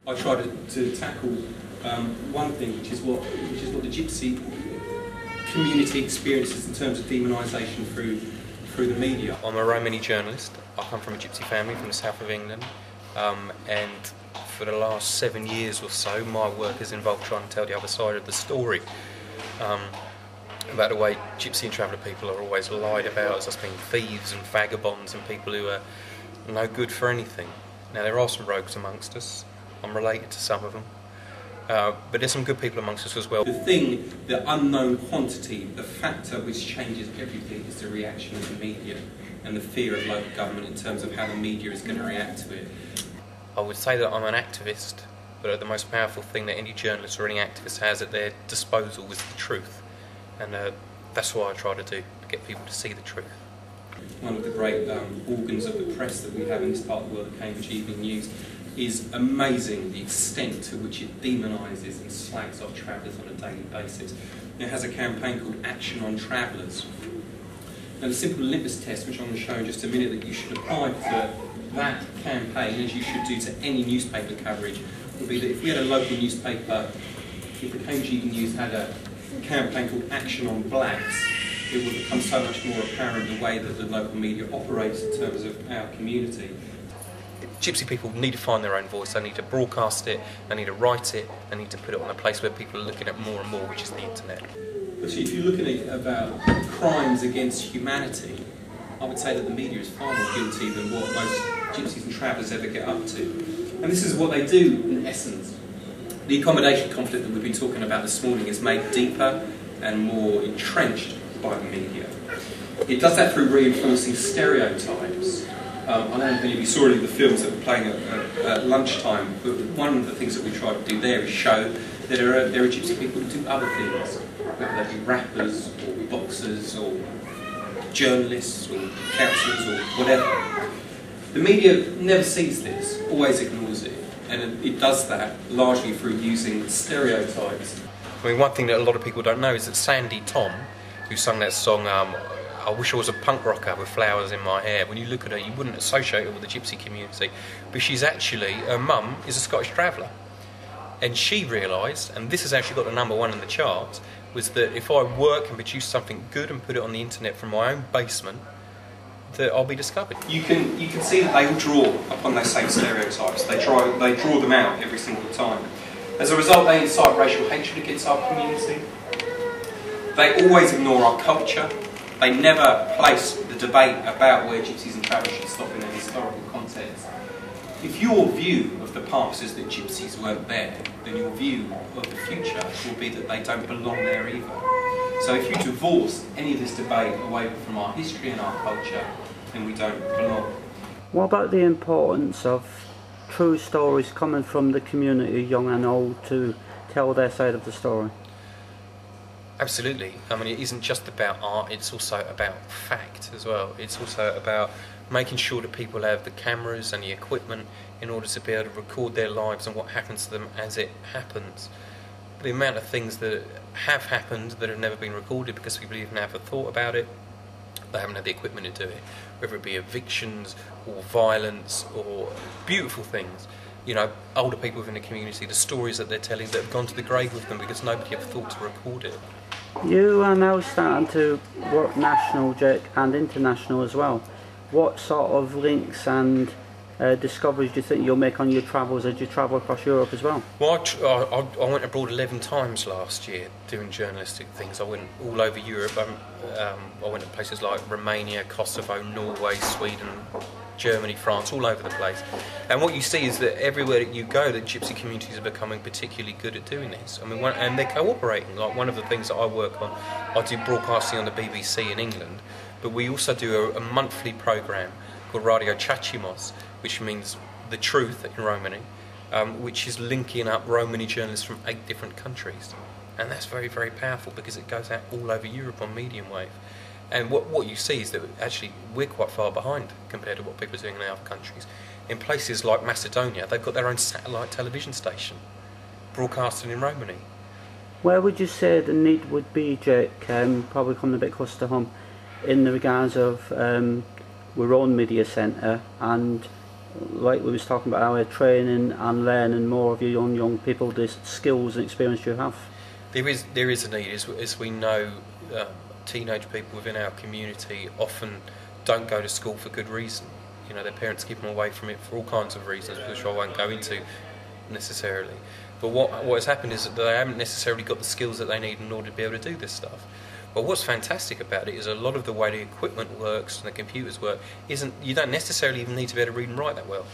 I tried to tackle one thing, which is what the Gypsy community experiences in terms of demonisation through the media. I'm a Romany journalist. I come from a Gypsy family from the south of England, and for the last 7 years or so, my work has involved trying to tell the other side of the story. About the way Gypsy and Traveller people are always lied about as us being thieves and vagabonds and people who are no good for anything. Now, there are some rogues amongst us. I'm related to some of them. But there's some good people amongst us as well. The unknown quantity, the factor which changes everything is the reaction of the media and the fear of local government in terms of how the media is going to react to it. I would say that I'm an activist, but the most powerful thing that any journalist or any activist has at their disposal is the truth. And that's what I try to do, to get people to see the truth. One of the great organs of the press that we have in this part of the world, the Cambridge Evening News, is amazing the extent to which it demonises and slags off travellers on a daily basis. It has a campaign called Action on Travellers. Now, the simple litmus test, which I'm going to show in just a minute, that you should apply for that campaign, as you should do to any newspaper coverage, would be that if we had a local newspaper, if the Cambridge Evening News had a campaign called Action on Blacks, it would become so much more apparent the way that the local media operates in terms of our community. Gypsy people need to find their own voice, they need to broadcast it, they need to write it, they need to put it on a place where people are looking at more and more, which is the internet. But if you're looking at about crimes against humanity, I would say that the media is far more guilty than what most Gypsies and Travellers ever get up to. And this is what they do, in essence. The accommodation conflict that we've been talking about this morning is made deeper and more entrenched by the media. It does that through reinforcing stereotypes. I don't know if any of you saw any of the films that were playing at lunchtime, but one of the things that we try to do there is show that there are Gypsy people who do other things, whether they be rappers or boxers or journalists or counsellors or whatever. The media never sees this, always ignores it, and it does that largely through using stereotypes. I mean, one thing that a lot of people don't know is that Sandy Tom, who sung that song, I wish I was a punk rocker with flowers in my hair. When you look at her, you wouldn't associate her with the Gypsy community. But she's actually, her mum is a Scottish traveller. And she realised, and this has actually got the #1 in the charts, was that if I work and produce something good and put it on the internet from my own basement, that I'll be discovered. You can see that they all draw upon those same stereotypes. They draw them out every single time. As a result, they incite racial hatred against our community. They always ignore our culture. They never place the debate about where Gypsies and Travellers should stop in a historical context. If your view of the past is that Gypsies weren't there, then your view of the future will be that they don't belong there either. So if you divorce any of this debate away from our history and our culture, then we don't belong. What about the importance of true stories coming from the community, young and old, to tell their side of the story? Absolutely. I mean, it isn't just about art, it's also about fact as well. It's also about making sure that people have the cameras and the equipment in order to be able to record their lives and what happens to them as it happens. The amount of things that have happened that have never been recorded because people even haven't thought about it, they haven't had the equipment to do it, whether it be evictions or violence or beautiful things. You know, older people within the community, the stories that they're telling that have gone to the grave with them because nobody ever thought to record it. You are now starting to work national, Jake, and international as well. What sort of links and discoveries do you think you'll make on your travels as you travel across Europe as well? Well, I went abroad 11 times last year doing journalistic things. I went all over Europe. I went to places like Romania, Kosovo, Norway, Sweden, Germany, France, all over the place. And what you see is that everywhere that you go, the Gypsy communities are becoming particularly good at doing this. I mean, and they're cooperating. Like one of the things that I work on, I do broadcasting on the BBC in England, but we also do a monthly programme called Radio Chachimos, which means the truth in Romany, which is linking up Romany journalists from 8 different countries. And that's very, very powerful because it goes out all over Europe on medium wave. And what you see is that actually we're quite far behind compared to what people are doing in other countries. In places like Macedonia, they've got their own satellite television station, broadcasting in Romany. Where would you say the need would be, Jake, probably coming a bit closer to home, in the regards of our own media centre and like we was talking about, our training and learning more of your young people, the skills and experience you have? There is a need, as we know. Teenage people within our community often don't go to school for good reason. You know, their parents keep them away from it for all kinds of reasons, which I won't go into necessarily. But what has happened is that they haven't necessarily got the skills that they need in order to be able to do this stuff. But what's fantastic about it is a lot of the way the equipment works and the computers work you don't necessarily even need to be able to read and write that well.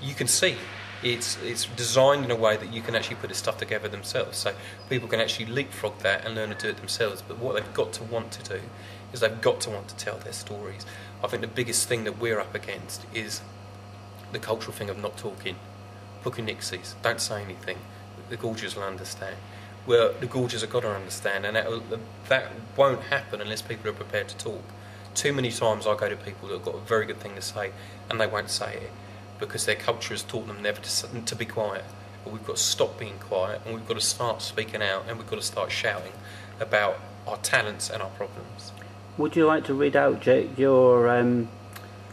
You can see it's designed in a way that you can actually put this stuff together themselves, so people can actually leapfrog that and learn to do it themselves. But what they've got to want to do is they've got to want to tell their stories. I think the biggest thing that we're up against is the cultural thing of not talking. Booking Nixies, don't say anything. The Gorgers will understand. Well, the Gorgers have got to understand, and that won't happen unless people are prepared to talk. Too many times I go to people that have got a very good thing to say and they won't say it because their culture has taught them never to be quiet. But we've got to stop being quiet and we've got to start speaking out and we've got to start shouting about our talents and our problems. Would you like to read out, Jake, your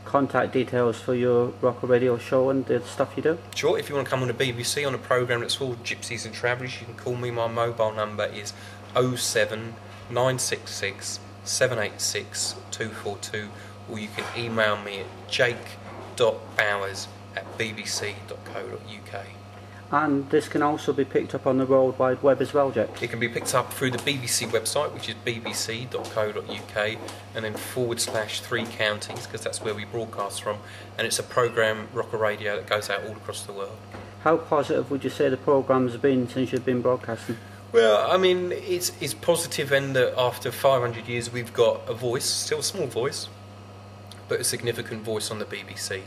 contact details for your Rocker Radio show and the stuff you do? Sure. If you want to come on the BBC on a programme that's called Gypsies and Travellers, you can call me. My mobile number is 07966 786 242, or you can email me at jake.bowers@bbc.co.uk. And this can also be picked up on the World Wide Web as well, Jake? It can be picked up through the BBC website, which is bbc.co.uk, and then /3 counties, because that's where we broadcast from. And it's a programme, Rocker Radio, that goes out all across the world. How positive would you say the programme's been since you've been broadcasting? Well, I mean, it's positive in that after 500 years we've got a voice, still a small voice, but a significant voice on the BBC.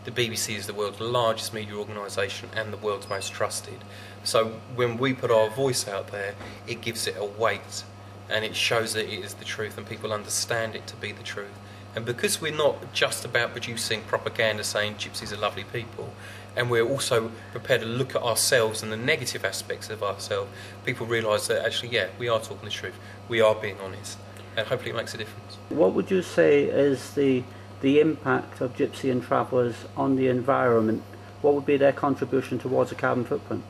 The BBC is the world's largest media organisation and the world's most trusted. So when we put our voice out there, it gives it a weight and it shows that it is the truth and people understand it to be the truth. And because we're not just about producing propaganda saying gypsies are lovely people, and we're also prepared to look at ourselves and the negative aspects of ourselves, people realise that actually, yeah, we are talking the truth, we are being honest, and hopefully it makes a difference. What would you say is the impact of Gypsy and Travellers on the environment? What would be their contribution towards a carbon footprint?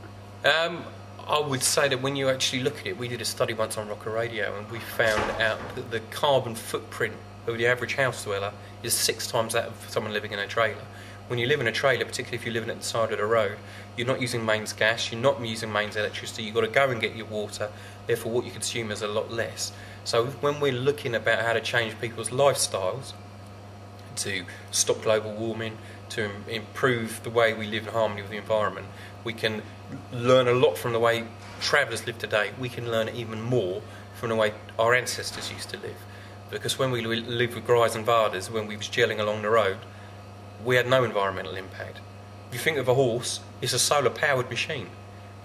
I would say that when you actually look at it, we did a study once on Rocker Radio and we found out that the carbon footprint of the average house dweller is 6 times that of someone living in a trailer. When you live in a trailer, particularly if you're living at the side of the road, you're not using mains gas, you're not using mains electricity, you've got to go and get your water, therefore what you consume is a lot less. So when we're looking about how to change people's lifestyles, to stop global warming, to improve the way we live in harmony with the environment, we can learn a lot from the way travellers live today. We can learn even more from the way our ancestors used to live. Because when we lived with Gries and Varders, when we was gelling along the road, we had no environmental impact. If you think of a horse, it's a solar-powered machine.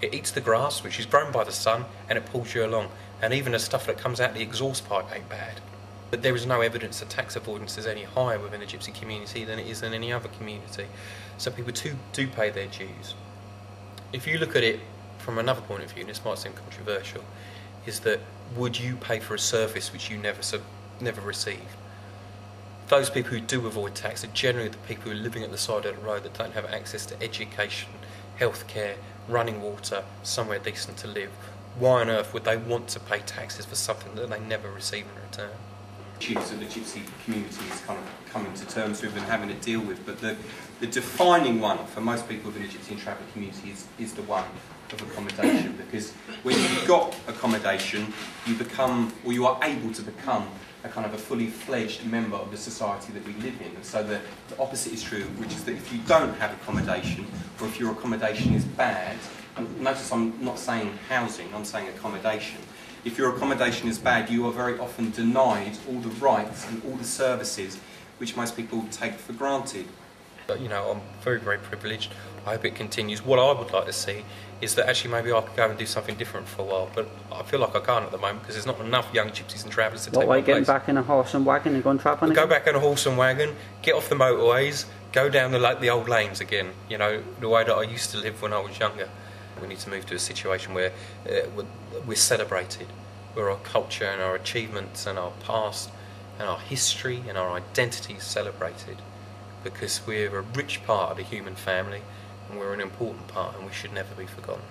It eats the grass, which is grown by the sun, and it pulls you along. And even the stuff that comes out the exhaust pipe ain't bad. But there is no evidence that tax avoidance is any higher within the gypsy community than it is in any other community. So people do pay their dues. If you look at it from another point of view, and this might seem controversial, is that would you pay for a service which you never receive? Those people who do avoid tax are generally the people who are living at the side of the road that don't have access to education, healthcare, running water, somewhere decent to live. Why on earth would they want to pay taxes for something that they never receive in return? Issues that the gypsy community is kind of coming to terms with and having to deal with, but the defining one for most people within the gypsy and traveller community is the one of accommodation, because when you've got accommodation, you become, or you are able to become, a kind of a fully fledged member of the society that we live in. And so the opposite is true, which is that if you don't have accommodation, or if your accommodation is bad, and notice I'm not saying housing, I'm saying accommodation. If your accommodation is bad, you are very often denied all the rights and all the services which most people take for granted. But, you know, I'm very, very privileged. I hope it continues. What I would like to see is that actually maybe I could go and do something different for a while, but I feel like I can't at the moment because there's not enough young gypsies and travellers to take my place. What, like getting back in a horse and wagon and going travelling again? Go back in a horse and wagon, get off the motorways, go down the old lanes again, you know, the way that I used to live when I was younger. We need to move to a situation where we're celebrated, where our culture and our achievements and our past and our history and our identity is celebrated. because we're a rich part of the human family and we're an important part and we should never be forgotten.